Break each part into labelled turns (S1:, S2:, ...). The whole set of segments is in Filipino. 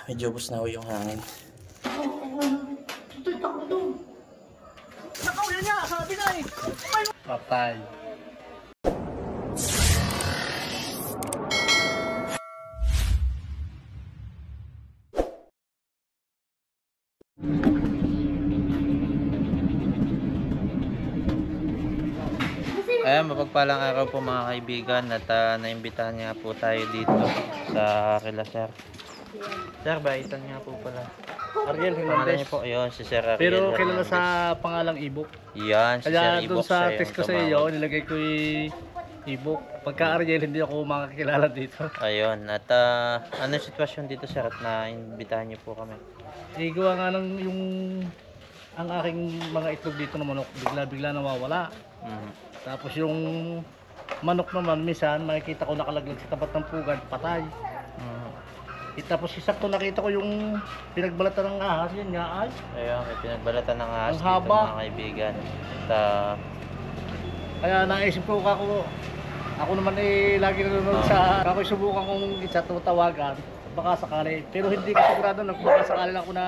S1: Medyo ubos na ho yung hangin.
S2: Ito, takbo doon. Nakawin niya, sabi na eh.
S3: Patay.
S1: Ayan, mapagpalang araw po mga kaibigan at naimbitahan nga po tayo dito sa kila Sir. Sir, baitan nga po pala.
S3: Ariel
S1: Pangalan niyo
S3: Hernandez.
S1: po, ayun, si Sir Ariel
S3: Pero kilala
S1: Hernandez.
S3: sa pangalang Ibok.
S1: Yan, si Sir
S3: Kaya doon
S1: Ibok
S3: sa
S1: yung
S3: text ko sa
S1: tumawag.
S3: iyo, nilagay ko yung Ibok. Pagka Ariel, hindi ako makakilala dito.
S1: Ayun, at ano yung sitwasyon dito Sir at naimbitahan niyo po kami?
S3: Igawa nga ng yung ang aking mga itlog dito na manok, bigla-bigla nawawala. Tapos yung manok naman, minsan makikita ko nakalaglag sa tapat ng pugad, patay. Tapos isakto nakita ko yung pinagbalatan ng ahas, yun nga ay.
S1: Ayun, may pinagbalatan ng ahas
S3: Ang
S1: dito
S3: haba.
S1: mga kaibigan. At
S3: Kaya naisip ko ako naman eh lagi nanonood sa, ako subukan kong i-chat o tawagan, baka sakali. Pero hindi ko sigurado na baka sakali lang ako na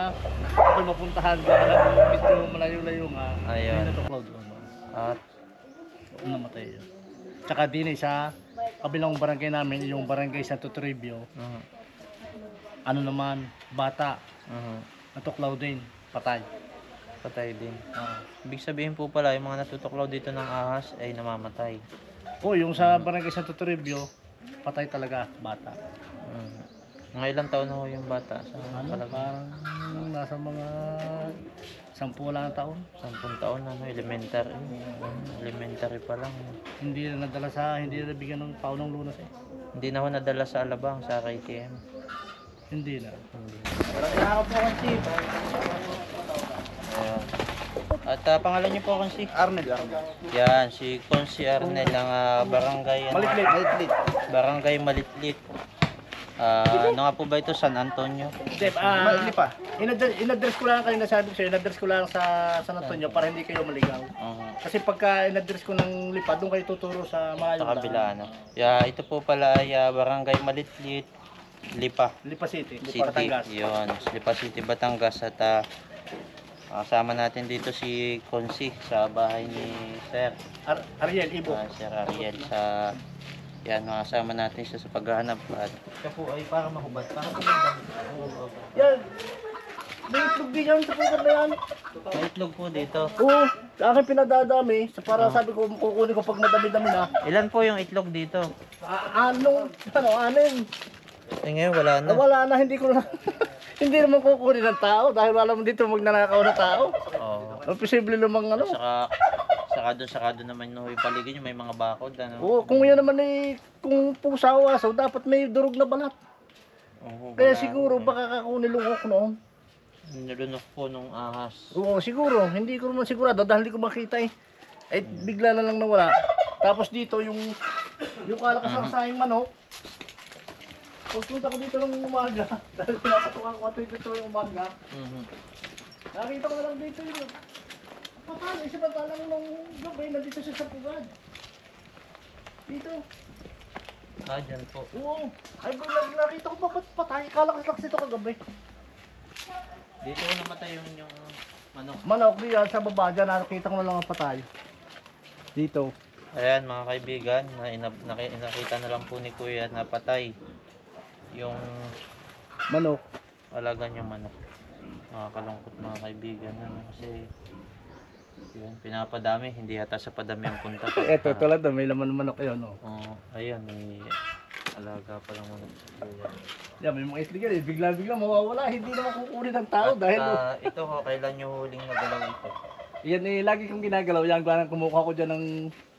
S3: ako'y mapuntahan. Baka lang medyo malayo-layo nga.
S1: Ayun.
S3: Hindi na to cloud.
S1: at
S3: Namatay yun. Tsaka din sa kabilang barangay namin, yung barangay Santo Toribio, ano naman, bata, natuklaw din, patay.
S1: patay din. Ibig sabihin po pala, yung mga natutuklaw dito ng ahas ay namamatay.
S3: O, yung sa barangay Santo Toribio, patay talaga, bata.
S1: Mga ilang taon na ho yung bata? Sa
S3: Ano,
S1: palagay?
S3: parang nasa mga 10 lang taon.
S1: 10 taon na, no? Elementary. Elementary pa lang.
S3: Hindi na nadala hindi na nabigyan ng paunang lunas eh.
S1: Hindi na ho nadala sa Alabang, sa KTM.
S3: Hindi na.
S1: Hindi.
S3: Nakakap po ang chief.
S1: Ayan. At pangalan niyo po Konsi?
S3: Arnel.
S1: Yan, si Konsi Arnel ng barangay,
S3: Malitlit.
S1: barangay Malitlit. Ano nga po ba ito? San Antonio?
S3: Chef, malitlit pa. In-address ko lang kayo nasabi ko sa'yo, in-address ko lang sa San Antonio para hindi kayo maligaw. Kasi pagka in-address ko ng Lipa, doon kayo tuturo sa malayong
S1: Sa kabila, ano? Ito po pala ay barangay Malitlit, Lipa
S3: Lipa City,
S1: City.
S3: Batangas.
S1: Yun, Lipa City, Batangas. At kasama natin dito si Konsi sa bahay ni Sir.
S3: Ariel, Ibo.
S1: Sir Ariel sa yan, makasama natin siya sa paghahanap at siya po ay para mahubad, para tumindang.
S3: Yan. May itlog din yan sa pugar na yan.
S1: May itlog po dito.
S3: Oo, sa akin pinadadami. Para sabi ko, kukunin ko pag madami-dami na.
S1: Ilan po yung itlog dito?
S3: Anin.
S1: Ngayon wala na.
S3: Wala na, hindi ko na. Hindi naman kukunin ng tao dahil wala mo dito magnanakaw na tao.
S1: Oo.
S3: Ang posible namang ano.
S1: Saka doon naman no, yung paligid nyo, may mga bakod, ano?
S3: Oo, kung yan naman eh, kung pusa o aso, dapat may durog na balat.
S1: Oo,
S3: Kaya
S1: wala.
S3: siguro baka kakunilungok noon.
S1: Nilunok po nung ahas.
S3: Oo, siguro. Hindi ko naman sigurado dahil hindi ko makita eh. Eh, bigla na lang nawala. Tapos dito yung kalakasang manok. Pagpunta ko dito ng umaga, dahil pinapatukan ko dito yung umaga, nakita ko na lang dito yun. Paano? Isa ba talang nung gabi, nandito siya sa pugad. Dito.
S1: Dyan po.
S3: Oo. Ay, nakita ko bakit patay. Kalakas dito kagabi.
S1: Dito ko namatay yung manok.
S3: Manok diyan sa baba dyan, nakita ko na lang ang patay. Dito.
S1: Ayan mga kaibigan, nakita na lang po ni Kuya na patay yung
S3: Manok.
S1: alaga niyang manok. Nakakalungkot mga kaibigan, ano, kasi yun, pinapadami, hindi yata sa padami ang punta.
S3: Eto, tulad doon, may laman ng manok yun. Oh.
S1: Ayun, may alaga pa lang manok sa Kuya.
S3: Yan, may mga itlog yan. Eh. Bigla-bigla mawawala. Hindi naman kukunin ng tao dahil...
S1: Ito ho, kailan nyo huling nagalaw ito?
S3: Yan eh, lagi kong ginagalaw. Yan, parang kumukuha ko dyan ng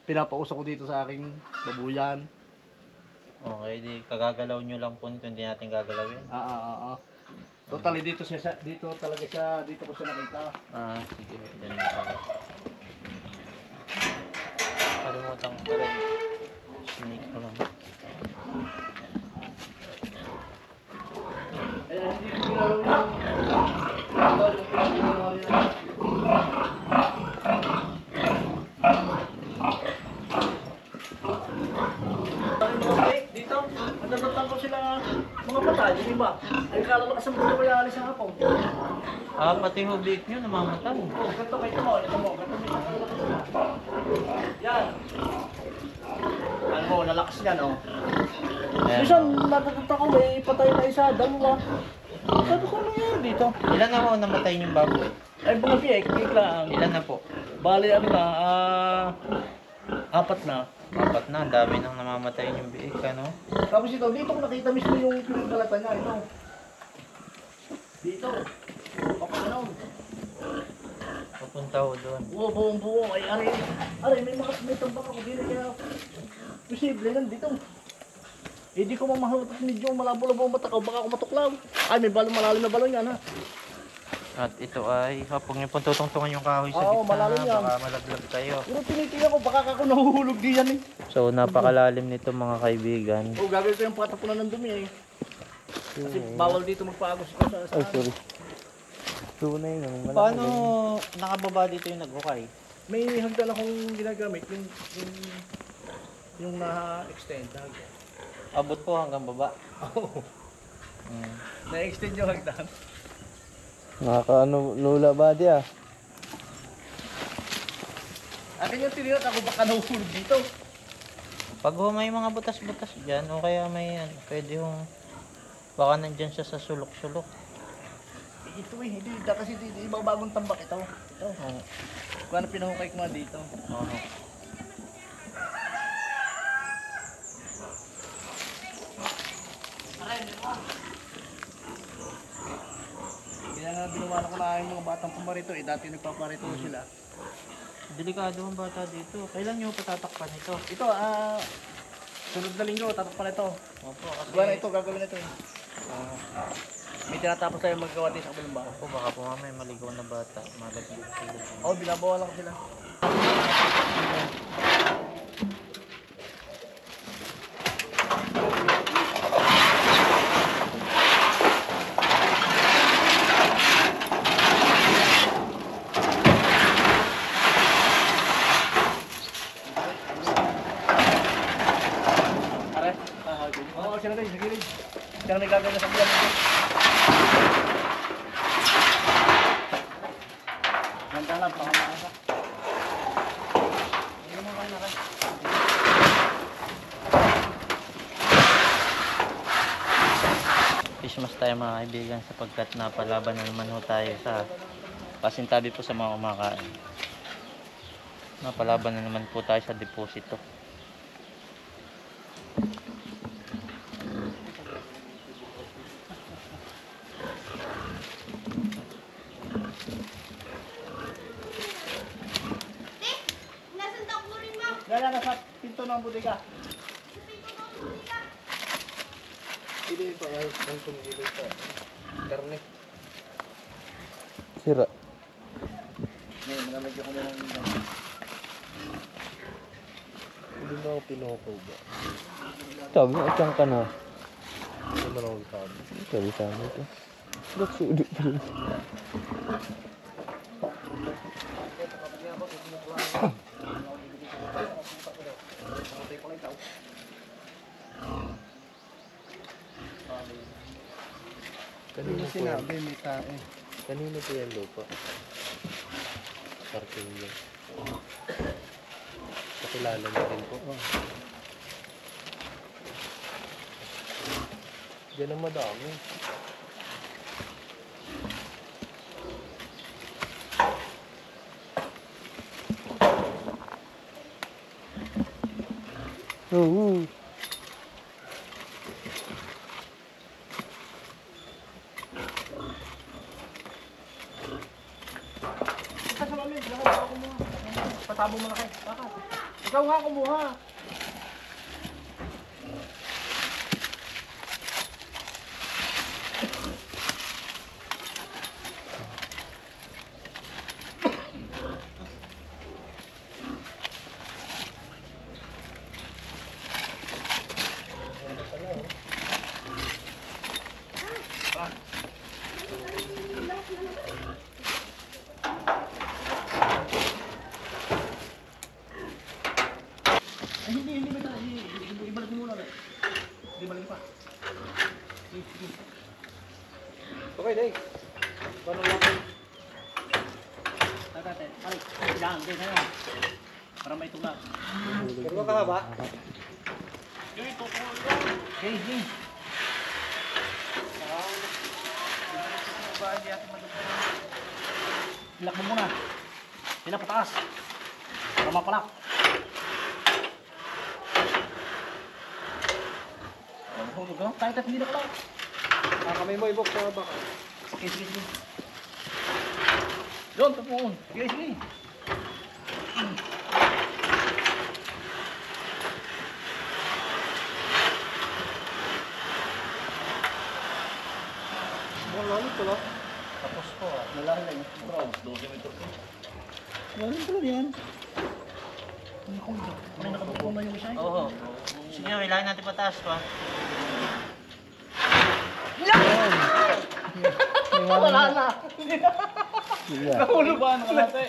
S3: pinapausok ko dito sa aking babuyan.
S1: Okay, di kagagalaw nyo lang po nito, hindi natin gagalawin.
S3: Totally dito talaga siya, dito ko siya nakita.
S1: Sige, yan na ako. Kalimutan ko pa rin. Sneak ko lang.
S3: Kaya hindi ko ginalaw dito, nadadatang ko sila mga patay, di ba? Ay, kalalakas ang bulo kaya alis ang hapon.
S1: Ah, pati ho biik nyo namamatay.
S3: Oh, ganito kayo mo, ito mo, ganito mo. Yan. Ano mo, lalakas yan, oh.
S1: Ayan,
S3: Minsan,
S1: oh.
S3: natatataka ko, may patay na isa, dalawa. Sabi ko, ano yan dito?
S1: Ilan na ho namatay yung baboy?
S3: Ay, mga biik lang.
S1: Ilan na po?
S3: Bali, ano na, apat na.
S1: Apat na, ang dami nang namamatay yung biik, ano?
S3: Tapos ito, dito ko nakita mismo yung pinagdalatan niya, ito. Dito. Papagano'n.
S1: Papunta ho doon.
S3: Buong buo. Ay, aray, may tambak ako dito kaya posible nandito. Eh, di ko mamahalot medyo malabo-labo ang mata ko, baka ako matuklaw. Ay, may balon, malalim na balon yan, ha?
S1: At ito ay, huwag niyo pong tutungtungan yung kahoy sa
S3: Oo,
S1: gitna,
S3: malalim yan.
S1: baka malaglag kayo.
S3: Pero tinitingnan ko, baka ako nahuhulog di yan, eh.
S1: So, napakalalim nito mga kaibigan.
S3: Oh, gagawin ko yung patapunan ng dumi, eh. Kasi bawal dito magpaagos ko sa...
S1: Ay, sorry. Tunay naman. Paano nakababa dito yung naghukay?
S3: May hagdan akong ginagamit, yung na-extend.
S1: Abot po hanggang baba.
S3: Oo. Na-extend yung hagdan.
S1: Nakakaano, lula ba diya?
S3: Akin yung tinirot ako, baka nahuhulog dito.
S1: Pag may mga butas-butas dyan, o kaya may pwede yung baka nandyan siya sa sulok-sulok.
S3: Ito eh, hindi kasi ibang bagong tambak ito. Ito.
S1: Oo.
S3: Kung ano pinahukay ko nga dito.
S1: Oo.
S3: Kaya nga binuwala ko na yung mga batang pumarito eh. Dati nagpaparito sila.
S1: Delikado ang bata dito. Kailan nyo patatakpan ito?
S3: Ito, sunod na linggo, tatakpan ito.
S1: Opo, kasi...
S3: Gawa na ito, gagawin na ito eh. May tinatapos tayo maggawa din sa kabilang bahay.
S1: Opo, baka po mamaya maligaw na bata. Malaglag sila.
S3: Oo, binabawalan ko sila. Are? Oo, siya na tayo, sa gilid. Siya na may gagawin na sa bilang. Ganda lang, pangamakasa. Hindi mo kayo na.
S1: Christmas tayo mga kaibigan sapagkat napalaban na naman ho tayo sa pasintabi po sa mga kumakain. Napalaban na naman po tayo sa deposito.
S3: Gaya na sa pinto ng bodega. Hindi pa ang tumigil pa. Karne.
S1: Sira.
S3: Ngayon, nalamagyan ko na lang yung
S2: Hindi mo ako pinukaw ba?
S1: Sabi mo, itang ka na.
S2: Hindi naman ako sabi.
S1: Sabi sa amin ito. Ba't sulit pa rin?
S2: Kanino po yan?
S3: sinabi, may tae.
S2: Kanino po yan lupa? Parking yan. Kakilala niyo rin po. Diyan ang madami.
S1: Oo.
S3: Ika sa lamin, baka kumuha. Patabo mo na kayo. Baka. Ikaw nga kumuha.
S2: Okay, Day. Paano lang?
S3: Tate, balik. Yan, din na yun. Para may tulak.
S2: Pero ba kahaba?
S3: Okay, okay. Hilak mo muna. Hilak pataas. Para mapalak. Hulog ka? Tayo tayo, hindi na kalak.
S2: Kamay mo ibok sa baka.
S3: Sige, sige, sige. Doon, tapuon. Sige, sige.
S2: Wala pala.
S1: Tapos po ah.
S3: Malaki lang. Bro, 12 meter po.
S2: Wala pala yan.
S3: May nakadukong na yung isa.
S1: Oo. Sige, kailangan natin pataas pa.
S3: Wala na. Nahulog ba? Nakalate.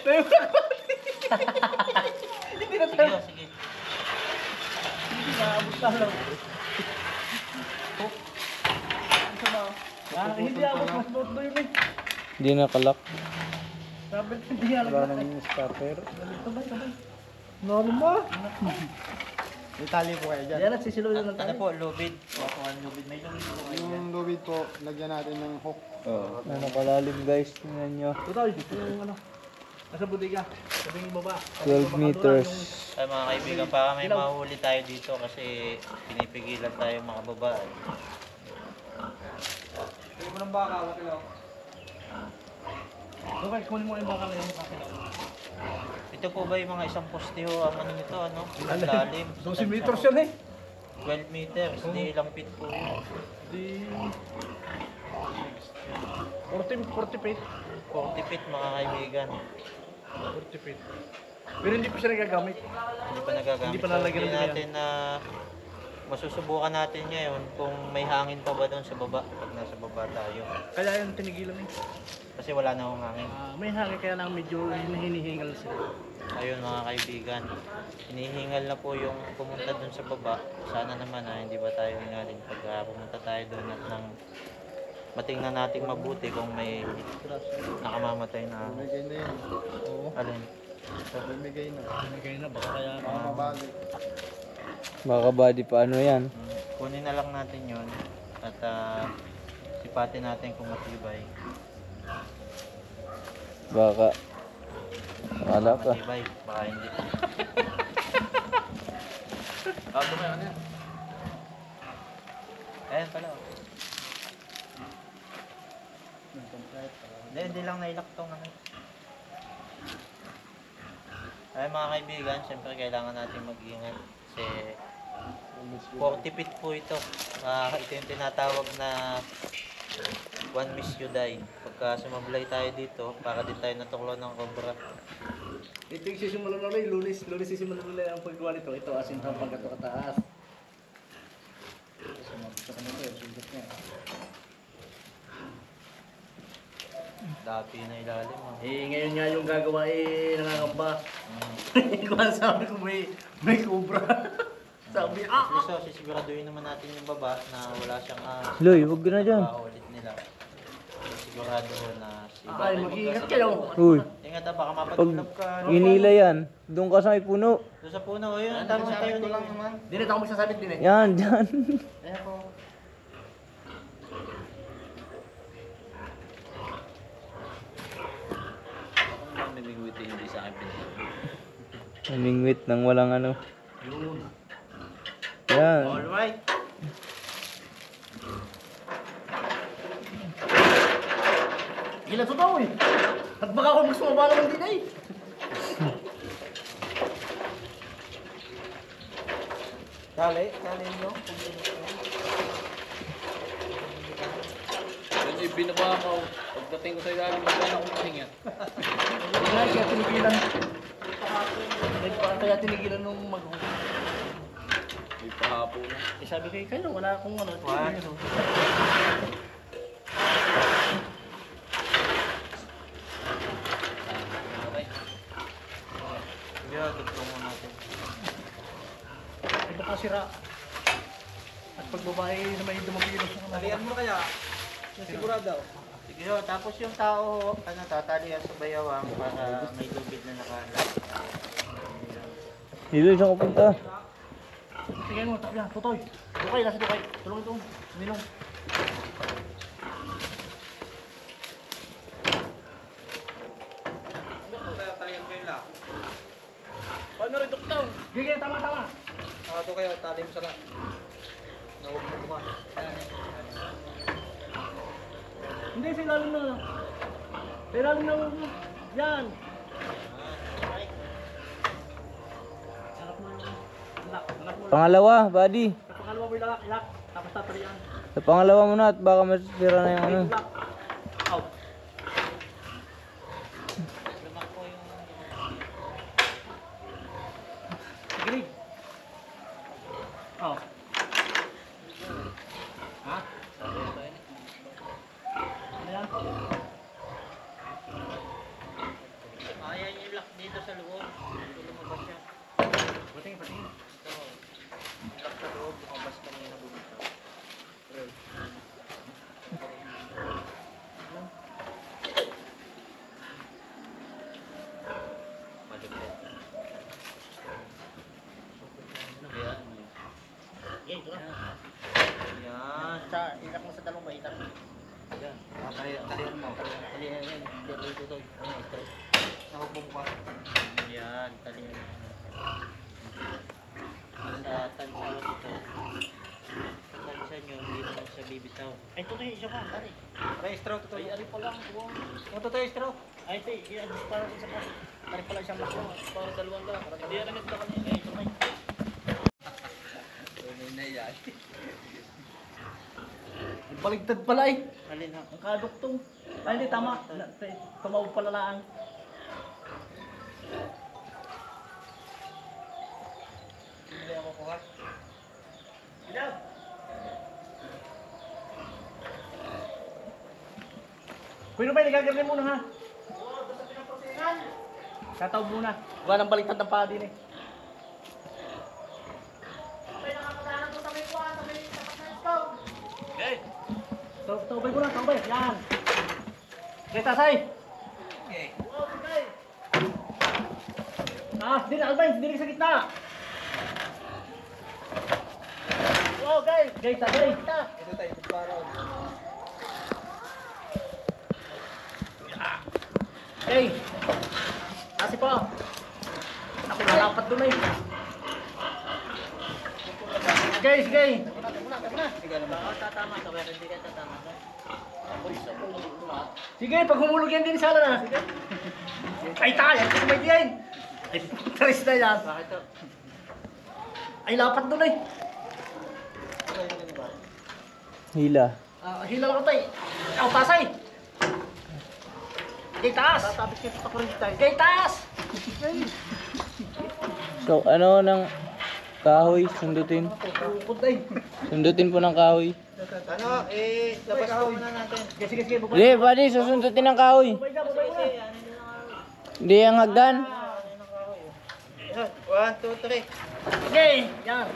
S3: Hindi na tayo.
S1: Sige, sige.
S3: Hindi na abot na lang. Hindi abot. Mas buot na yun eh.
S4: Hindi nakalak.
S3: Sabi ko, hindi alam.
S2: Wala nang starter.
S3: Sabay, sabay.
S2: Ano ba? May tali po kayo dyan.
S3: Yan, nagsisiloy na lang
S1: Ano
S3: tayo.
S1: po, lubid. Kukuha ng lubid. May lubid po kayo dyan.
S2: Yung lubid po, lagyan natin ng hook.
S4: Oh. Nakalalim guys, tingnan nyo.
S3: Total, yung ano. Nasa budiga. Sabi yung baba.
S4: 12 meters.
S1: Ay mga kaibigan, baka may mahuli tayo dito kasi pinipigilan tayo makababa.
S2: Pili mo ng baka, wala kilaw.
S3: Okay, kunin mo yung baka na yung akin.
S1: Ito po ba yung mga isang poste ho ang ano nito, ano? Ang lalim.
S3: 12 meters yan eh.
S1: 12 meters, di ilang feet po yun.
S3: Di... 40 feet.
S1: 40 feet mga kaibigan.
S3: 40 feet. Pero hindi pa siya nagagamit.
S1: Hindi pa nagagamit.
S3: Hindi pa nalagyan
S1: Hindi
S3: ng ganyan.
S1: natin na masusubukan natin ngayon kung may hangin pa ba doon sa baba pag nasa baba tayo.
S3: Kaya yung tinigilan eh.
S1: Kasi wala na akong hangin.
S3: May hangin kaya lang medyo hinihingal sila.
S1: Ayun mga kaibigan, hinihingal na po yung pumunta doon sa baba. Sana naman hindi ba tayo hingalin pag pumunta tayo doon at nang matingnan natin mabuti kung may nakamamatay na
S2: Bumigay na yun. Oo.
S1: alin.
S2: Bumigay na.
S3: Kaya na baka kaya...
S2: Baka mabalik.
S4: Baka body pa ano yan.
S1: Kunin na lang natin yon at sipatin natin kung matibay.
S4: Baka. Wala ka.
S1: Matibay, baka hindi.
S3: Ito ano yan?
S1: Ayan pala. Oh. Hindi lang nailak tong ano. Ay mga kaibigan, siyempre kailangan natin mag-ingat kasi 40 feet po ito. Ito yung tinatawag na one miss you die. Pagka sumablay tayo dito, para din tayo natuklaw ng cobra.
S3: Ito yung sisimulan na rin. Lunes sisimulan na rin ang paggawa nito. Ito asin hanggang gato kataas. Sa kanito yung sundat niya.
S1: Dapi na ilalim. Oh.
S3: Ngayon nga yung gagawa nangangamba. Kung ano sabi ko may cobra. Sabi,
S1: So, sisiguraduhin naman natin yung baba na wala siyang
S4: Loy, huwag ka na dyan.
S1: ulit nila. Sigurado ho na si
S3: Ay, mag-iingat kayo.
S4: Uy,
S1: Ingat paka
S4: pag
S1: mapagulap ka.
S4: inila yan, doon ka sa may puno.
S1: Doon sa puno, yun. Ang tama tayo ko lang naman.
S3: Di na ako magsasabit din eh.
S4: Yan, dyan.
S1: Ayan po.
S4: Namingwit ng walang ano.
S3: Yun.
S4: Yan.
S1: Alright.
S3: Gila to daw eh. At baka ako magsumaba naman din eh.
S2: Tali nyo.
S5: Yan yung binaba ko. Pagdating ko sa ilalim, magkano akong pahinga.
S3: Kaya tinigilan. Kaya tinigilan nung
S5: May pahapo na.
S3: sabi kayo, wala akong ano.
S1: What? Sige, dugtong mo natin.
S3: Ito ka sira. At pag babae na may dumapiro sa mga.
S2: Talian mo kaya. Sigurado.
S1: Sige ho, tapos yung tao, tatalian sa bayawang para may lubid na nakalat.
S4: Dito siya kapunta.
S3: Sige mo, takya, tutoy. Tukay, nasa tukay. Tulong ito, minong.
S2: Talian kayo lang.
S3: Paano rin, doktor? Sige, tama.
S2: Ito kayo, tali mo sa lang. Nawag mo ba?
S3: Hindi, sa ilalim na. Sa ilalim na. Yan. Harap mo yung ilak. Harap mo.
S4: Pangalawa, buddy.
S3: Sa pangalawa mo ilak. Tapos tatalian.
S4: Sa pangalawa muna at baka masira na yung ano.
S3: Ilak. Out.
S1: Lumako yung...
S3: Grid. Oh. Ha? Ano yan?
S1: Ayan yung lock dito sa loob. Lumabas siya.
S3: Patingin.
S1: Lock sa loob, lumabas kanina bumito. Malupit. Ayan.
S3: Okay, ito na.
S1: Ayan.
S3: Sa ilak mo sa dalawang baitan.
S1: Ayan.
S2: Talian mo.
S1: Talihan yan. Dito. Ayan, ito.
S2: Nawag mo ba?
S1: Ayan, talihan. Sa tansa ito. Sa tansa nyo, hindi naman siya bibitaw.
S3: Ay, ito na isa pa. Tari.
S2: Try straw to.
S3: Ay, ari pa lang.
S2: Ito tayo straw.
S3: Ay, ito. I-adjust para isa pa. Tari pala isang lakso. Para dalawang lang. Hindi yan namin ito kanina. Ay, ito na. Baligtad pala eh.
S1: Alin ha?
S3: Ang kaduktong. Ay, hindi, tama. Tumawag pala lang.
S2: Hindi ako kuha.
S3: Ilaw! Kuya ba, nagagaling muna ha? Tatawag muna. Wala nang baliktad ng paa din eh. Okay. Tawag muna, tawag. Yan. Okay, tasay.
S2: Okay.
S3: Dili, Alvin, dili sa gitna. Wow, guys. Guys, tasay.
S2: Ito tayo, para.
S3: Hey. Kasi po. Ako nalapat doon eh. Guys.
S2: Sige naman.
S1: Oo, tatama ka, pero hindi ka tatama ka.
S3: Sige, pag humulog yan din sana na. Sige. Ay, tayo. Ay, may diyan. Ay, taris na yan.
S1: Bakit to?
S3: Ay, lapat doon eh.
S4: Hila.
S3: Hila lang tayo. Aw, tasay. Kay taas. Tatapit kayo sa kurinti tayo. Kay taas.
S4: So, ano ng kahoy? Sundutin.
S3: Upod tayo.
S4: Sundutin po ng kahoy.
S1: Ano, labas ko muna natin.
S3: Sige, bubay.
S4: Hindi, buddy, susundutin ng kahoy.
S3: Bubay na, bubay na.
S4: Hindi ang hagdan.
S1: Ayan, 1, 2, 3.
S3: Okay, yan.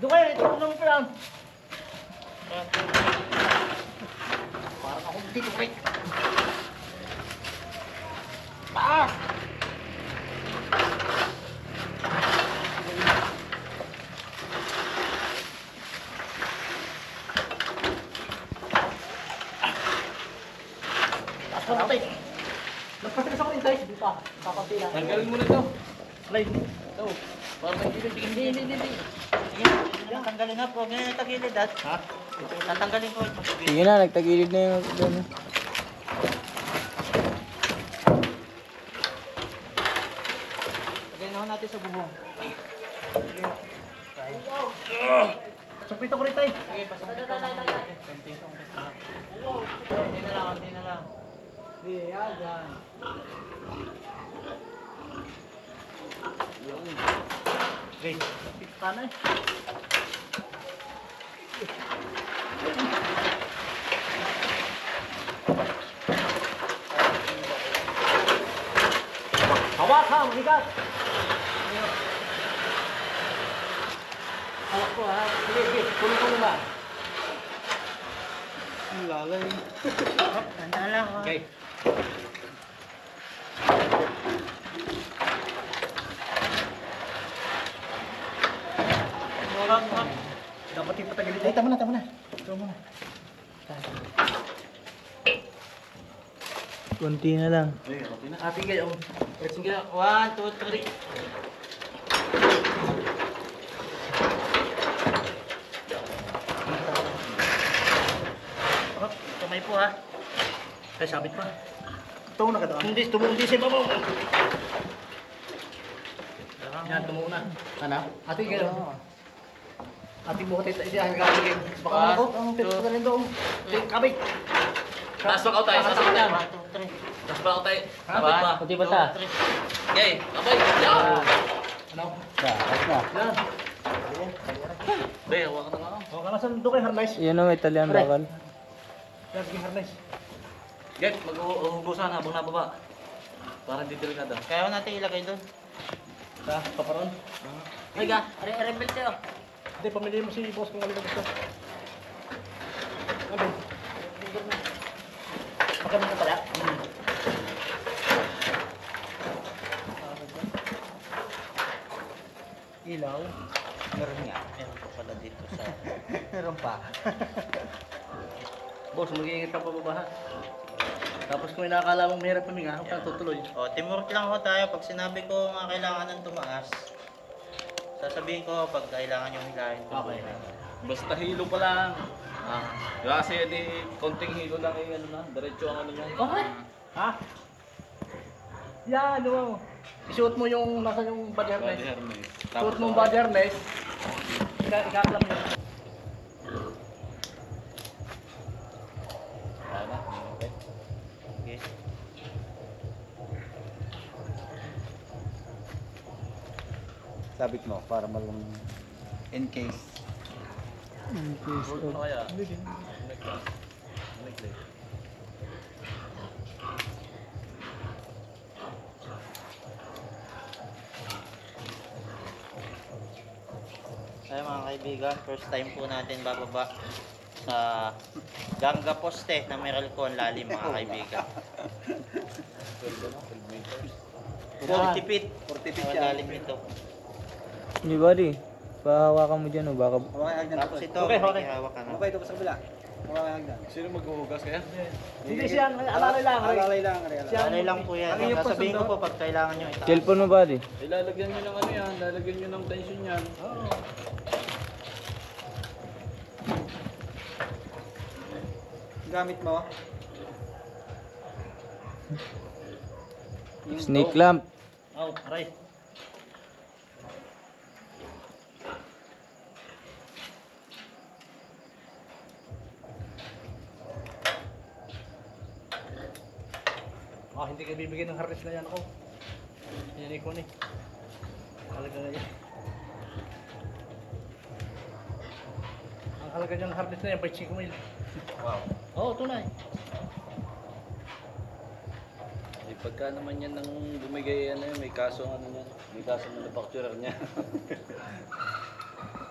S3: Doon kayo, itulong ko lang. Parang ako dito, wait. Taas! Taas ka natin. Nagpasok sa kunin tayo, hindi pa. Kakampi lang.
S5: Tanggalin mo na to.
S3: Slide.
S5: Ito. Para magiging
S3: Hindi.
S1: Sige, tatanggalin na po. Ganyan yung tagilid at.
S3: Ha?
S1: Tatanggalin ko ito.
S4: Sige na, nagtagilid na yung hagdan.
S1: Lagyan na ho natin sa bubong.
S3: Sumpito ko rin tayo.
S1: Sige, pasok ito na natin. Konti na lang.
S2: Sige, yan.
S3: Okay. Pita na eh. Hawak ha, mabigat. Hawak ko ha. Sige. Tuloy-tuloy na.
S2: Ang lalay.
S1: Ganda lang. Oh.
S3: Okay.
S1: Murang ha.
S3: Dapat ipatagilid. Ay, tama na, tama na. Tama na.
S4: Kunti na lang.
S3: Ate kayo.
S1: Sige, 1, 2, 3. Kamay po ha.
S3: Ay, sabit pa. Ito na ka Hindi, tumundi sa ibabaw. Yan, tumuo na. Ano? Ate kayo. Ate buhat ito. Hindi, ang gagawin. Baka ako. Ang pito na rin doon. Kabig.
S5: Taas pa tayo, taas pa tayo.
S1: 1, 2, 3.
S5: Taas pa tayo. Abay pa.
S4: Kunti pa ta.
S5: Okay, abay. Yan.
S3: Ano?
S4: Tapos na.
S3: Yan.
S5: Be, hawakan na nga ako.
S3: O, kanasan doon kay Harnais.
S4: Yan ang Italian bakal.
S3: Yan, kay Harnais.
S5: Get, maghuhugusan habang nababa. Para hindi delikado.
S1: Kaya natin ilagay doon.
S3: Sa paparon.
S1: Ay ga, rebel tayo.
S3: Hindi, pamili mo si boss kung ano na gusto. Ano? Maganda ka pala? Ilaw.
S1: Meron nga. Meron pa pala dito sa...
S3: Meron pa. Boss, mag-iingat ka pa baba ha. Tapos kung inakala mong mahirap paminga, huwag kang tutuloy.
S1: O, teamwork lang ho tayo. Pag sinabi ko nga kailangan ng tumaas, sasabihin ko pag kailangan yung hilahin.
S3: Okay.
S5: Basta hilo pa lang. Kasi di konting hilo lang yung ano na, diretso ang ano niya.
S3: Okay. Ha? Yan, ano. Isuot mo yung nasa yung body
S5: Body
S3: harness.
S5: harness.
S3: Suot mo yung body harness. Ikaklam mo.
S5: Wala.
S1: Okay.
S2: Sabit mo para malang in case.
S5: Ano kaya?
S1: Ay mga kaibigan, first time po natin bababa sa Ganga Poste na Meralcon lalim mga kaibigan. 40 feet.
S2: 40 feet
S1: Ang
S2: yan.
S1: lalim nito.
S4: Hindi ba di? Pahawakan mo dyan o baka...
S2: Hawakan hagdan.
S1: Tapos ito,
S3: Okay, okay.
S1: may hawak ka na.
S2: Okay, ito pa sa kabila. Hawakan hagdan.
S5: Sino maghuhugas kaya?
S3: Hindi siya, alalay lang.
S2: Alalay lang, alalay.
S1: Alay lang po yan.
S3: Ang iyong
S1: Sasabihin ko
S3: pasundo.
S1: po pag kailangan nyo itaas.
S4: Cellphone mo ba di?
S5: Ilalagyan nyo ng ano yan, lalagyan nyo ng tension yan.
S2: Gamit mo.
S4: Snake lamp.
S3: Oh, aray. Hindi ka bibigyan ng harness na yan ako. Yan ikon eh. Halaga na yan. Ang halaga niyan ng harness na yan, 5,000.
S5: Wow.
S3: Oo, tunay.
S5: Eh, pagka naman yan nang bumigay ano yun, may kaso ano yan, may kaso manufacturer niya.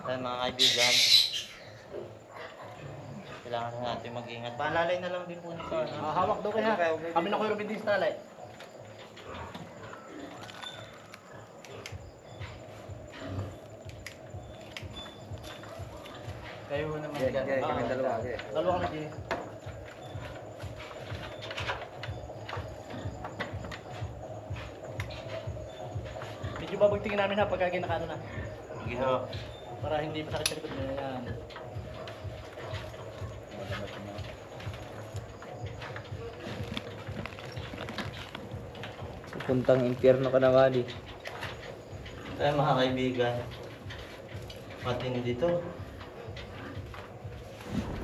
S1: Ayan mga kaibigan. Kailangan na natin mag-ingat. Paalalay na lang din po nito. Ano?
S3: Hawak daw kaya. Kami na Kuya Robin din sa talay.
S1: Kayo naman
S2: Okay, okay, kami dalawa. Okay.
S3: Dalawa kami din. Medyo babagtingin namin ha pagka kinakano na.
S1: Sige ho.
S3: Para hindi masakit sa likod niya. Yan.
S4: Puntang impyerno ka na ba di?
S1: Ayan mga kaibigan. Matindi to.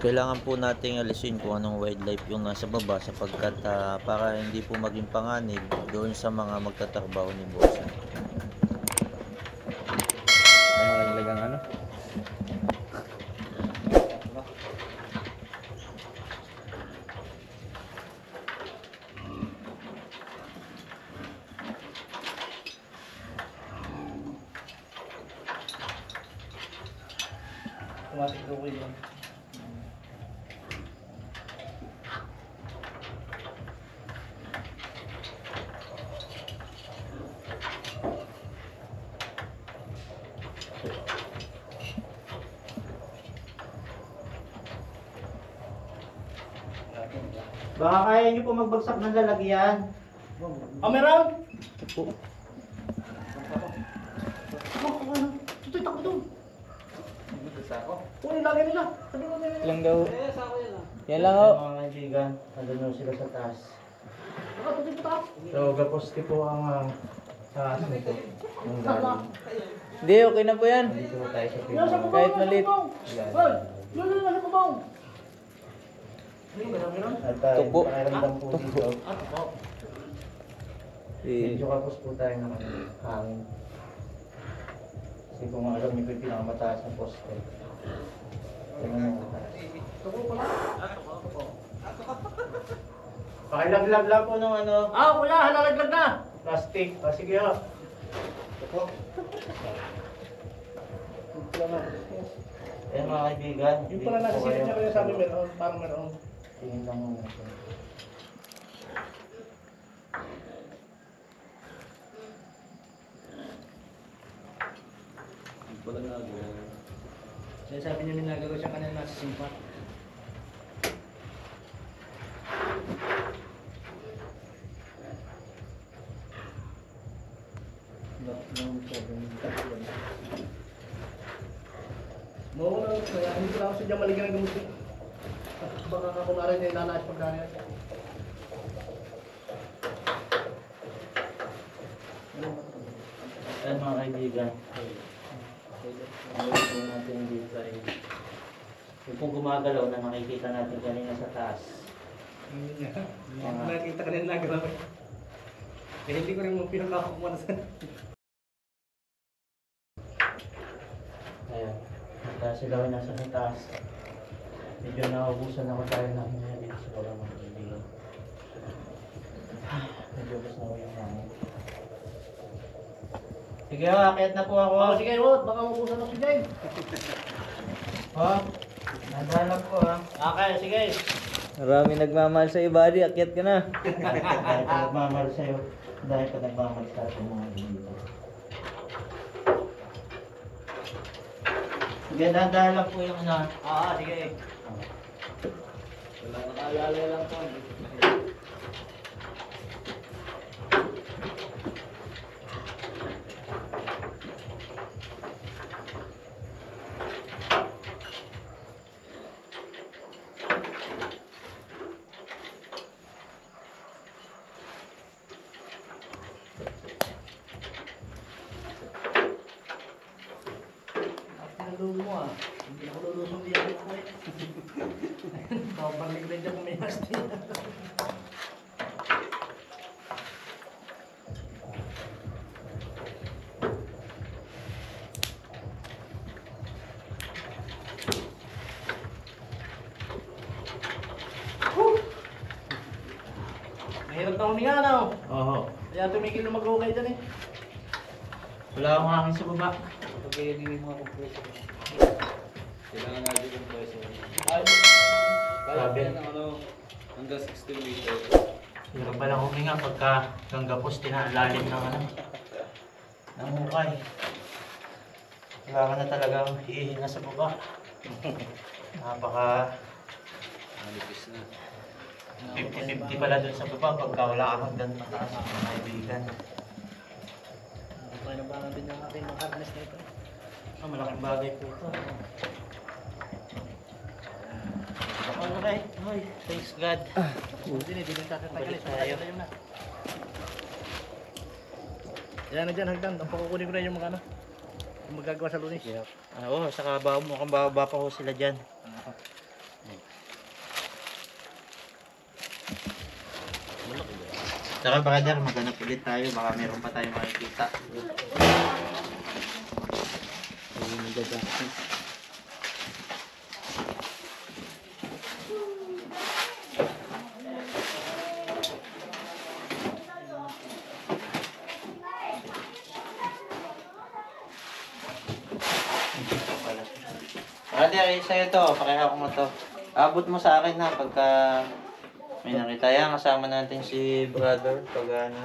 S1: Kailangan po nating alisin kung anong wildlife yung nasa baba sapagkat para hindi po maging panganib doon sa mga magtatrabaho ni boss.
S4: Ano naglagang ano?
S3: automatic okay yun.
S1: Baka kaya nyo po magbagsak ng lalagyan.
S3: Meron?
S4: Po.
S3: Tutoy, takbo doon.
S5: Gusto ako.
S3: Kunin lagay nila. Sabi mo nila.
S4: Lang daw. Yan lang
S1: Ayan,
S4: oh.
S1: mga kaibigan, nandun sila sa taas.
S3: Tutoy po taas.
S1: So, gaposte po ang taas nito. Ang galing.
S4: Hindi, okay na po yan.
S1: Dito po tayo sa
S3: Yan sa
S1: pinaka.
S3: bubong.
S4: Kahit
S3: yan sa
S4: maliit.
S3: bubong. Hoy, yun yun sa bubong.
S1: At
S4: Tupo.
S1: pakiramdam po dito.
S4: Eh,
S1: Medyo kapos po tayo ng hangin. Kasi kung alam niyo po yung pinakamataas na poste. Tingnan mo mataas. Pakilaglag lang po ng ano,
S3: Kuya, halalaglag na.
S1: plastic. Sige ho. Ayan mga kaibigan.
S3: Yung pala nasa silid niya kaya sabi meron, parang meron.
S1: Tingin lang muna ito.
S5: Hindi pala nagawa.
S3: Sabi niyo ninagawa siya kanina nasa simpat. Mawala na kaya hindi ko lang sadya maligyan ng gamot. Baka kakunara niya ilalais pagkanya.
S1: Ayan mga kaibigan. Ang po natin dito ay yung pong gumagalaw na nakikita natin kanina sa taas.
S3: Nakita ka nila nagawa. Eh hindi ko rin mo pinakakuha sa...
S1: Ayan. At sila ay nasa sa taas. Medyo naubusan ako tayo ng hinga dito sa baba mga kaibigan. Medyo ubos na ako yung hangin. Sige, akit na po ako.
S3: Sige, Wood, baka mabusan ako si Jane.
S1: Ha? Naghanap po ha.
S3: Okay, sige.
S4: marami nagmamahal sa ibadi. Akyat ka na.
S1: Dahil pa nagmamahal sa'yo. Dahil pa nagmamahal sa ating mga kaibigan. Sige, dahan lang po yung ano.
S3: Sige.
S5: Wala nakaalala lang po.
S3: Tinululo mo Hindi na ako lulusong diyan ako Pabalik rin dyan puminas din. Mahirap na huminga na
S1: Oo.
S3: Kaya tumigil na mag-okay dyan
S1: Wala akong hangin sa baba.
S5: Pagkaya din yung mga compressor. Kailangan natin yung compressor. Ay, kaya
S1: Grabe.
S5: yan ang ano, hanggang 16 meters.
S1: Hirap palang huminga pagka ganggapos tinalalim ng ano. Ng hukay. Kailangan na talagang hihinga sa baba. Napaka
S5: Manipis na.
S1: 50-50 pala dun sa baba pagka wala kang hagdan mataas mga kaibigan.
S3: Okay na ba din yung aking mga harness na ito?
S1: Malaking bagay po ito. Alright. Ay, thanks God.
S3: Hindi
S1: Balik tayo.
S3: Yan na dyan, hagdan. Ang pakukunin ko na yung mga ano. Yung magagawa sa lunis.
S1: Oo, saka mukhang bababa pa ho sila dyan. Saka brother, maghanap ulit tayo. Baka meron pa tayong makikita. Brother, sa'yo to. Pakihawak mo to. Abot mo sa akin na pagka may nakita. Yan, kasama natin si brother. Pag ano.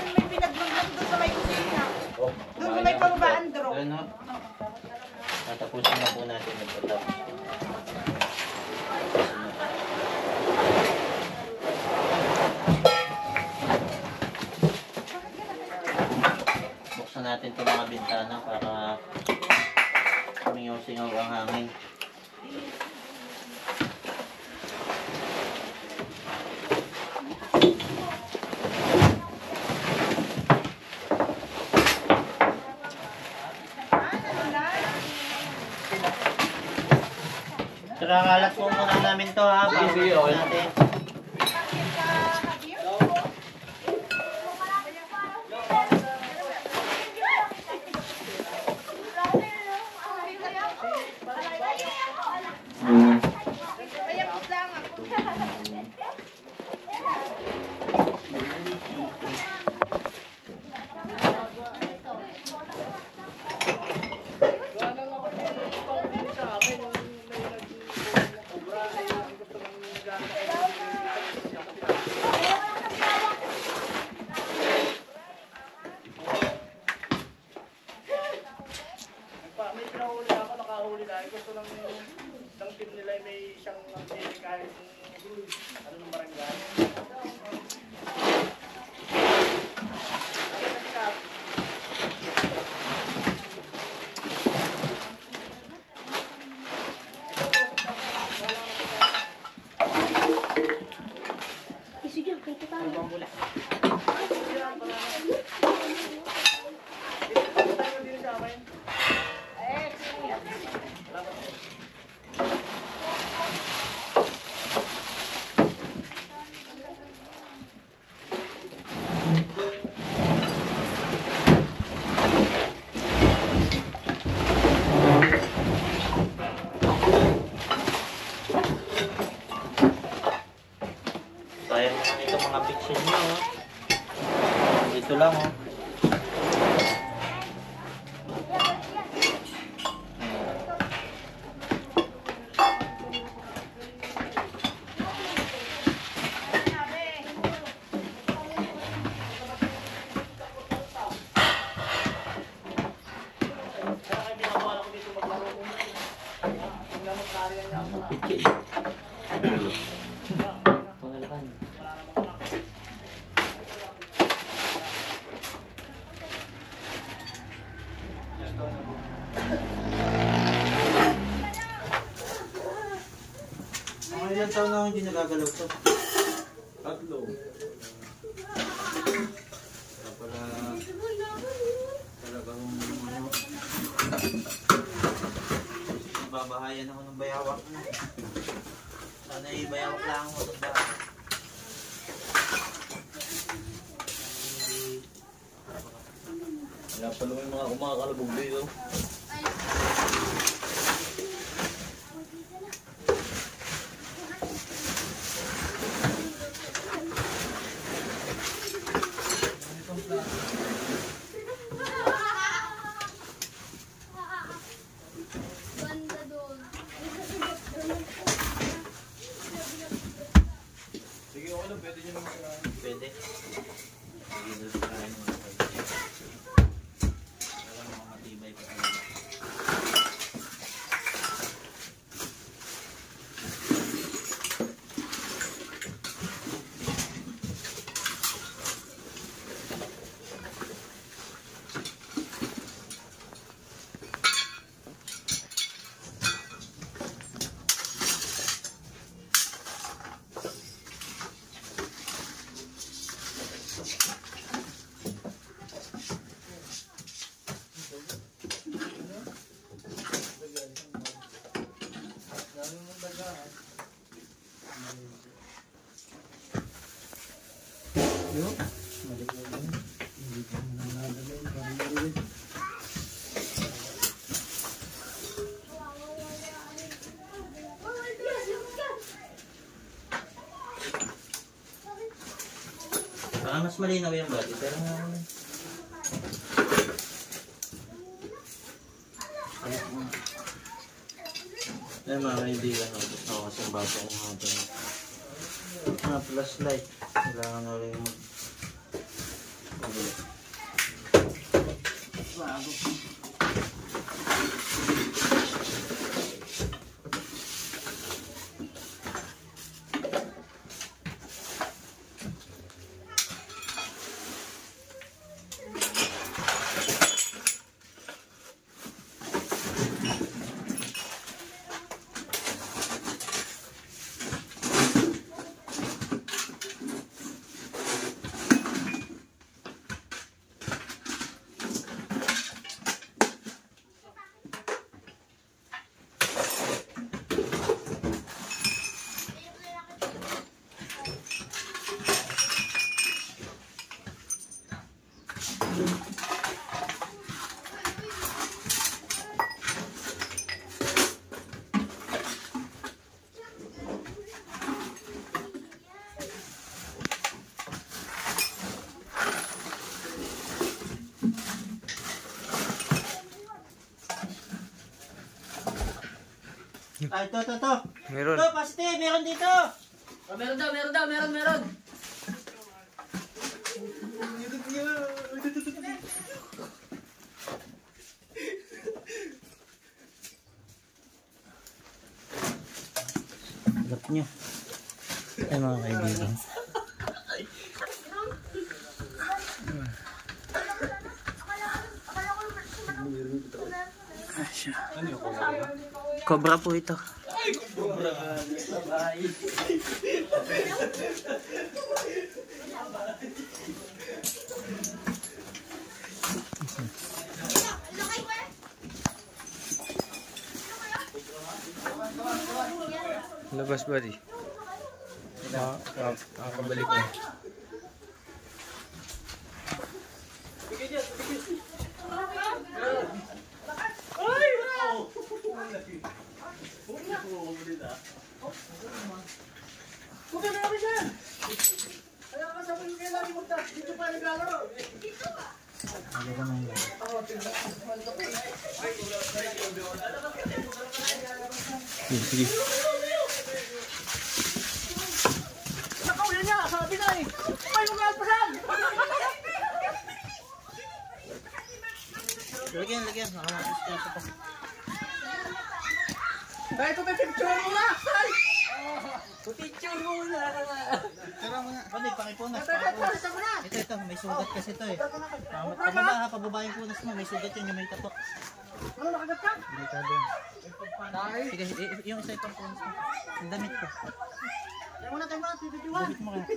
S6: May pinagmaglag doon sa may kusina. Doon sa may pababaan draw.
S1: Ano? Tatapusin na po natin magpatap. Buksan natin itong mga bintana para sumingaw-singaw ang hangin. Kakalat po muna namin to ha.
S5: Sige, okay.
S1: Natin.
S3: May pinahuli ako, nakahuli dahil gusto ng team nila may isang kahit ano ng barangay.
S1: Sayang naman ito mga picture nyo. Oh. Dito lang oh.
S5: Pangalakan.
S1: Mga ilang taon na hindi nagagalaw to.
S5: Tatlo.
S1: Para talagang ano. Babahayan ako ng bayawak na. Sana bayawak lang ako sa daan.
S5: Wala pa naman yung mga kumakalabog dito. Sige, okay lang. Pwede nyo naman sa...
S1: Pwede. Sige, doon sa kain mo. Alam mo, matibay pa talaga.
S3: Ganun ang dagaan.
S1: Mas malinaw yung body, pero ay mga kaibigan, gusto ko kasi bata yung mga flashlight. Kailangan na rin ay, ito.
S4: Meron.
S1: Ito, pasti, meron dito.
S3: Meron.
S1: Harap nyo. Ay, mga kaibigan. Cobra po ito.
S4: Labas buddy. Makakabalik ko. Sige.
S2: Nakaulan niya, sabi na eh. May mga alpasan!
S1: Lagyan. Nakamatis ka pa.
S2: Dahil ito may picture muna! Ay!
S6: Picture muna.
S1: Tara mo na. Bali, pakipunas.
S2: Palitan mo na!
S1: Ito, may sugat kasi ito eh. Pababaeng punas mo, may sugat yun, yung may tato.
S2: Ano, nakagat ka?
S1: Delikado. Sige, yung isa itong punas mo. Yung damit ko.
S2: Tayo muna, tititiwan.
S1: Damit mo kaya.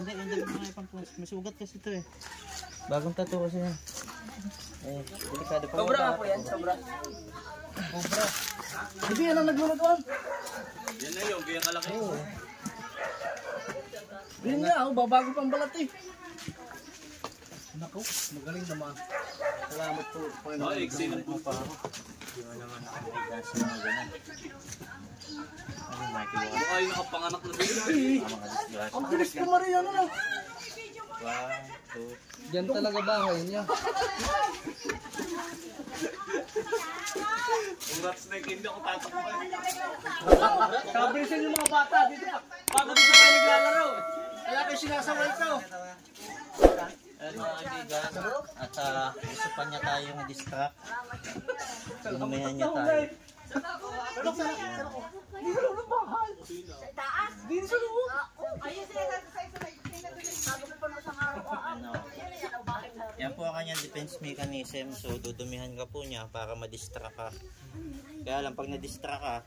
S1: Hindi, yung damit mo kaya pang punas. May sugat kasi ito eh. Bagong tato kasi yan. Eh, delikado pa.
S6: Sobra nga po yan, sobra.
S3: Hindi yan ang naglulutuan.
S5: Yan na yung kaya kalaki.
S3: Yun nga, babago pang balat eh. Naku, magaling naman. Salamat po, Panginoon.
S5: Ay, excellent po pa.
S1: Hindi mo naman nakakaigas sa mga ganun. Ano, Michael Ward?
S5: Ay, nakapanganak na sila.
S1: Mga disgrasya.
S3: Ang bilis ko Maria, ano na?
S1: 1, 2.
S4: Diyan talaga bahay niya.
S5: Congrats na hindi ako tatakpan.
S3: Kabrisin yung mga bata dito. Bago dito kayo naglalaro. Kaya kayo sinasaway ko.
S1: Mga kaibigan, at gusto pa niya tayong distract. Inumihan niya tayo. Ano, yan po ang kanyang defense mechanism. So dudumihan ka po niya para ma-distract ka. Kaya lang pag na-distract ka,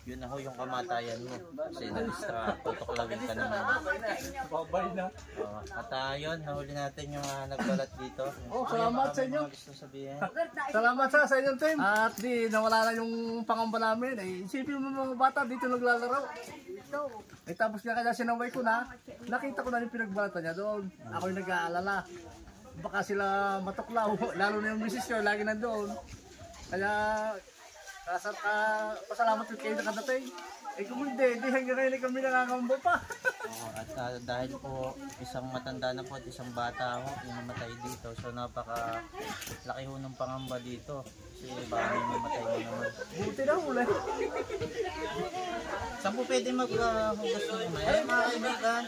S1: yun na ho yung kamatayan mo. Kasi na-distract, tutuklawin ka naman.
S3: Babay na.
S1: At yun, nahuli natin yung nagbalat dito.
S3: Oh, salamat sa inyo.
S1: Gusto sabihin.
S3: Salamat sa inyong team. At di nawala na yung pangamba namin. Eh, isipin mo mga bata dito naglalaro. Eh tapos nga kaya sinaway ko na, nakita ko na yung pinagbalatan niya doon. Ako yung nag-aalala. Baka sila matuklaw, lalo na yung misis nyo, lagi nandoon. Kaya, pasalamat ko kayo nakadating. Eh kung hindi hanggang ngayon kami nangangambo pa.
S1: Oo, at dahil po isang matanda na po at isang bata ho, yung namatay dito. So napaka laki ho ng pangamba dito. Kasi baka may mamatay na naman.
S3: Buti na ulit.
S1: Saan po pwede maghugas ng umay? Ay mga kaibigan,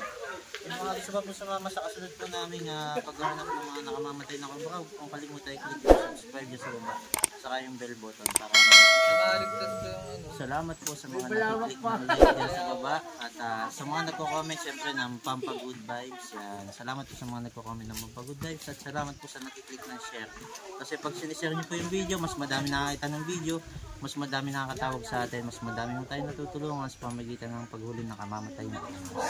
S1: yung mga gusto pa po sumama sa kasunod po namin paghahanap ng mga nakamamatay na kumbaga, kung kalimutan i-click po subscribe dyan sa baba. Saka yung bell button para
S4: Nakaligtas ko yung ano.
S1: salamat po sa mga nakiklik na like dyan sa baba. At sa mga nagko-comment syempre ng Pampa Good Vibes. Yan. Salamat po sa mga nagko-comment ng Pampa Good Vibes. At salamat po sa nakiklik ng share. Kasi pag sinishare nyo po yung video, mas madami nakakita ng video, mas madami nakakatawag sa atin, mas madami mo tayo natutulungan sa pamagitan ng paghuli ng kamamatay na animals.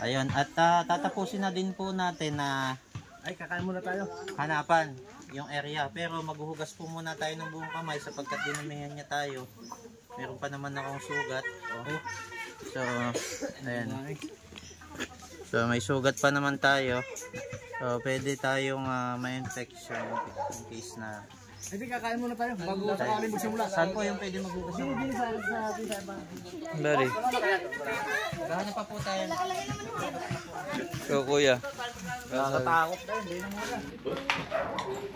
S1: Ayun, at tatapusin na din po natin na
S3: Ay, kakain muna tayo.
S1: hanapan yung area. Pero maghuhugas po muna tayo ng buong kamay sapagkat dinumihan niya tayo. Meron pa naman akong sugat. Oh. So, ayan. So, may sugat pa naman tayo. So, pwede tayong may infection in case na.
S3: Hindi, kakain muna tayo. Bago sakaling magsimula.
S1: Saan po yung pwede maghugas ng
S3: Hindi, sa atin sa iba.
S4: Dari.
S1: Gano'n pa po tayo.
S4: So kuya.
S3: Nakatakot tayo, hindi na muna.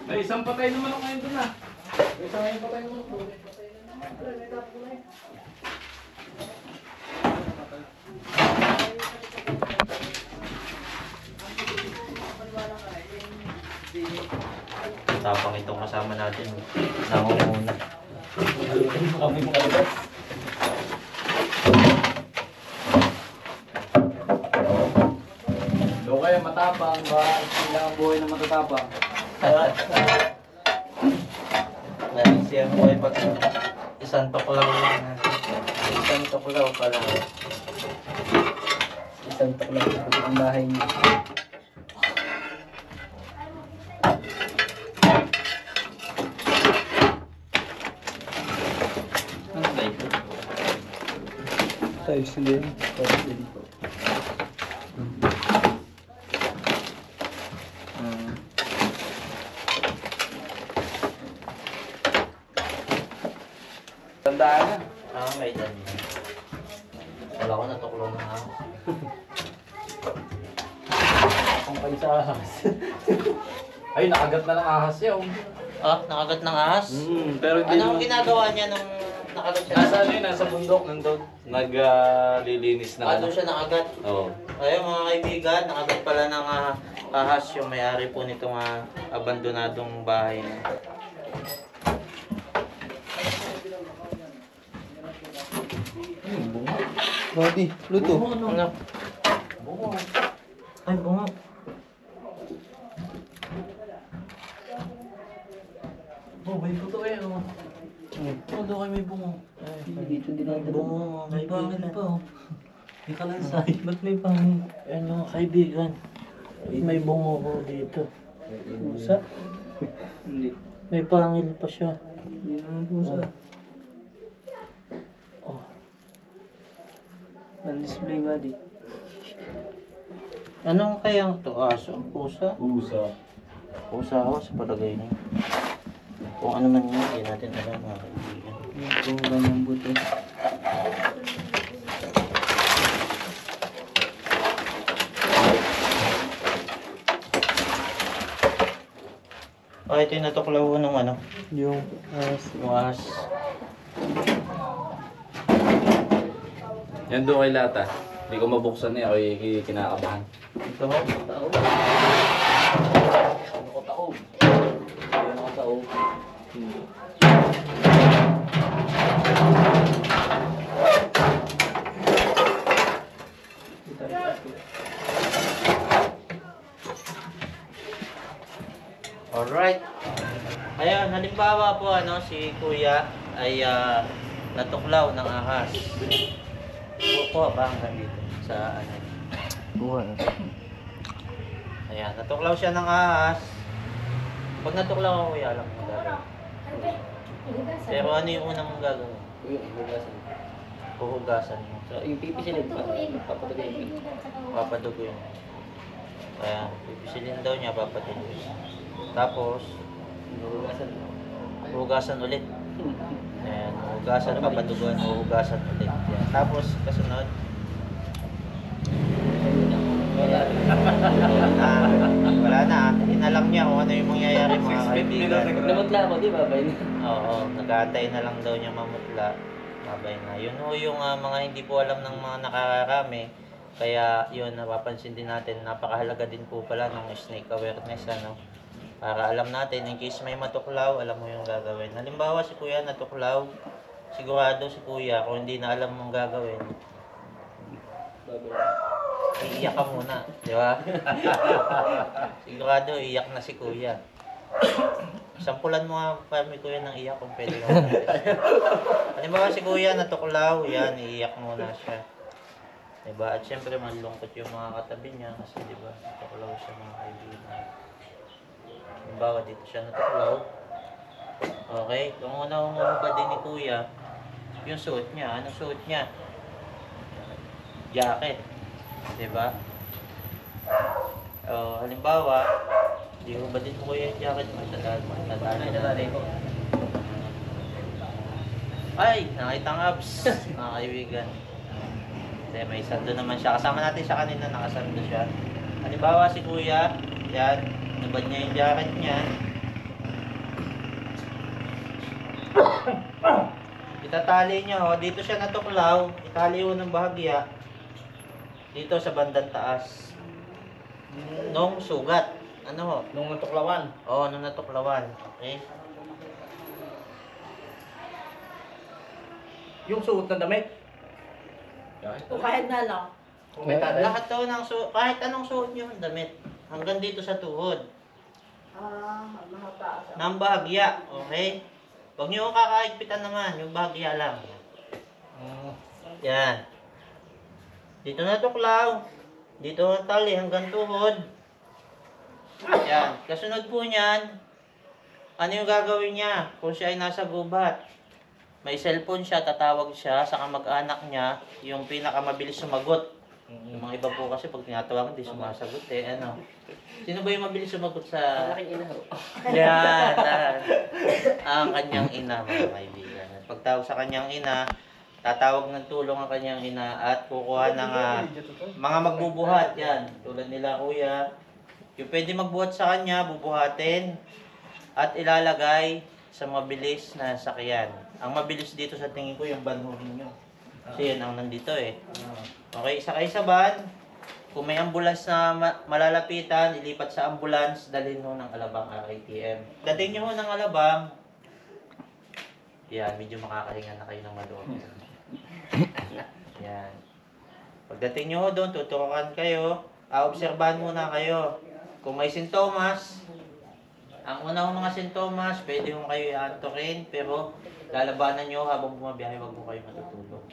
S3: May isang patay naman ako ngayon doon na. May isang ngayon patay naman ako.
S1: Tapang itong kasama natin. Nangunguna.
S5: Do kaya matapang ba? Kailangan buhay na matatapang.
S1: Dahil siya po ay pag isang tuklaw lang natin. Isang tuklaw pa lang.
S5: Isang taklang sa ang bahay niya.
S1: Ano ba ito?
S4: Tiles din.
S5: Tandaan na.
S1: May dami. Wala ko natuklaw na ako.
S5: Ang kayo sa ahas. Ay, nakagat na ng ahas yun.
S1: Nakagat ng ahas?
S5: Pero hindi
S1: Ano ang ginagawa niya nung nakagat siya?
S5: Nasa ano yun, nasa bundok, nandun. Naglilinis na
S1: Doon siya nakagat.
S5: Oo.
S1: Ayun mga kaibigan, nakagat pala ng ahas yung may-ari po nitong abandonadong bahay na.
S4: Body. Luto.
S1: Ano? Ay, bunga.
S5: May puto eh.
S1: Doon kayo may bunga.
S4: Dito din ang
S1: Bunga, may pangil pa.
S5: May kalansay.
S1: Ba't may pangil? Ayan mga kaibigan. May bunga ko dito.
S4: pusa.
S5: Hindi.
S1: May pangil pa siya.
S5: Hindi naman pusa.
S1: Oh.
S5: On-display body.
S1: Anong kayang to? Aso? Pusa?
S5: Pusa.
S1: Pusa ako sa palagay niya. Kung ano man yun, hindi natin alam mga kaibigan.
S5: Kung ganyang buto.
S1: Ito yung natuklaw ko nung ano?
S4: Yung
S1: Yung ahas.
S5: Yan doon kay Lata. Hindi ko mabuksan eh. Ako kinakabahan.
S1: Ito ho?
S5: Ano ko taob? Ano ko taob?
S1: Alright. Ayan, halimbawa po si Kuya ay natuklaw ng ahas. Kuha ba hanggang dito sa ano?
S3: Buha.
S1: Ayan, natuklaw siya ng ahas. Pag natuklaw ako, kuya, alam mo gagawin. Pero ano yung unang mong gagawin?
S5: Yung hugasan.
S1: Huhugasan mo.
S5: So, yung pipisilin pa. Papatagay yung
S1: Papadugoy mo. Ayan, pipisilin daw niya, papadugoy. Tapos,
S5: hugasan.
S1: huhugasan ulit. Ayan, huhugasan, papadugoy, huhugasan ulit. Ayan. Tapos, kasunod. Wala na. Inalam niya kung ano yung mangyayari mga kaibigan.
S5: Namutla ako, di ba? Bay?
S1: Oo, nag-aantay na lang daw niya mamutla. Mabay na. Yun ho yung mga hindi po alam ng mga nakakarami. Kaya yun, napapansin din natin, napakahalaga din po pala ng snake awareness. Ano? Para alam natin, in case may matuklaw, alam mo yung gagawin. Halimbawa si kuya natuklaw, sigurado si kuya, kung hindi na alam mong gagawin, iiyak ka muna, di ba? Sigurado, iiyak na si kuya. Sampulan mo nga kami kuya ng iyak kung pwede ka. Halimbawa si kuya natuklaw, yan, iiyak muna siya. Diba? At syempre malungkot yung mga katabi niya kasi diba, natuklaw siya mga kaibigan. Halimbawa dito siya natuklaw. Okay, kung una ba din ni kuya, yung suot niya, anong suot niya? Jacket. Diba? O, halimbawa, di ko ba din mo kuya yung jacket mo? Tatali ko. Ay, nakita ang abs, mga kaibigan. Hindi, may sando naman siya. Kasama natin siya kanina, nakasando siya. Halimbawa si kuya, yan, nabad niya yung jacket niya. Itatali niya, oh. Dito siya natuklaw. Itali ho ng bahagya. Dito sa bandang taas. Nung sugat. Ano ho?
S3: Nung natuklawan.
S1: Oo, nung natuklawan. Okay?
S3: Yung suot ng damit.
S6: O kahit na lang.
S3: Kung may tatay.
S1: Lahat daw ng suot, kahit anong suot niyo ng damit. Hanggang dito sa tuhod.
S6: Mga taas.
S1: Ng bahagya. Okay? Huwag niyo kakaigpitan naman. Yung bahagya lang. Yan. Dito na tuklaw. Dito ang tali hanggang tuhod. Yan. Kasunod po niyan, ano yung gagawin niya kung siya ay nasa gubat? May cellphone siya, tatawag siya sa kamag-anak niya, yung pinakamabilis sumagot. Yung mga iba po kasi pag tinatawag, hindi sumasagot eh. Ano? Sino ba yung mabilis sumagot sa... Yan. Ang kanyang ina, mga kaibigan. At pagtawag sa kanyang ina, tatawag ng tulong ang kanyang ina at kukuha ng mga magbubuhat. Yan. Tulad nila kuya. Yung pwede magbuhat sa kanya, bubuhatin at ilalagay sa mabilis na sakyan. Ang mabilis dito sa tingin ko yung van ninyo. Kasi yan ang nandito eh. Okay, sakay sa van. Kung may ambulance na malalapitan, ilipat sa ambulance, dalhin mo ng Alabang RITM. Dating nyo ho ng Alabang, yan, medyo makakahinga na kayo ng maloob. Yan. Pagdating nyo ho doon, tuturukan kayo, obserbahan muna kayo. Kung may sintomas, ang unang mga sintomas, pwede mo kayo iantokin, pero lalabanan nyo habang bumabiyahe, wag mo kayo matutulog.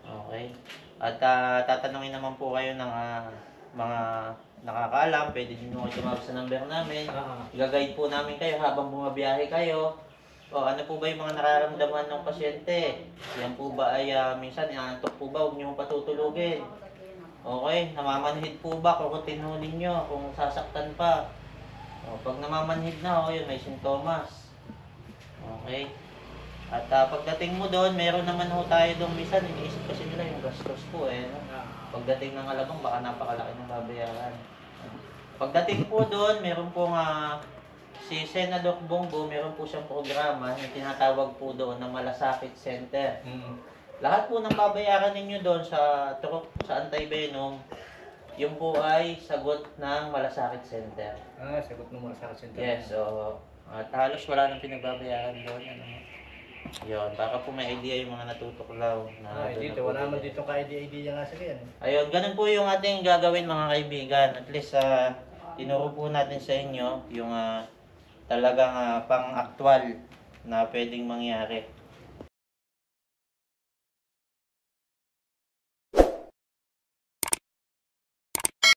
S1: Okay? At tatanungin naman po kayo ng mga nakakaalam, pwede din mo kayo tumawag sa number namin. I-guide po namin kayo habang bumabiyahe kayo. O ano po ba yung mga nararamdaman ng pasyente? Yan po ba ay minsan inaantok po ba? Huwag nyo patutulugin. Okay? Namamanhid po ba? Kukutinulin nyo kung sasaktan pa. O, pag namamanhid na, yun, may sintomas. Okay? At pagdating mo doon, meron naman ho tayo doon minsan, iniisip kasi nila yung gastos po eh. No? Pagdating ng Alabang, baka napakalaki ng babayaran. Pagdating po doon, meron pong si Senador Bongo, meron po siyang programa na tinatawag po doon na Malasakit Center. Lahat po ng babayaran ninyo doon sa anti-venom, yung po ay sagot ng Malasakit Center.
S3: Sagot ng Malasakit Center.
S1: Yes, so at halos wala nang pinagbabayaran doon. Ano? Yun, baka po may idea yung mga natutuklaw. Na
S3: Dito, wala naman dito ka-idea nga sila yan.
S1: Ayun, ganun po yung ating gagawin mga kaibigan. At least, tinuro po natin sa inyo yung talagang pang-aktwal na pwedeng mangyari.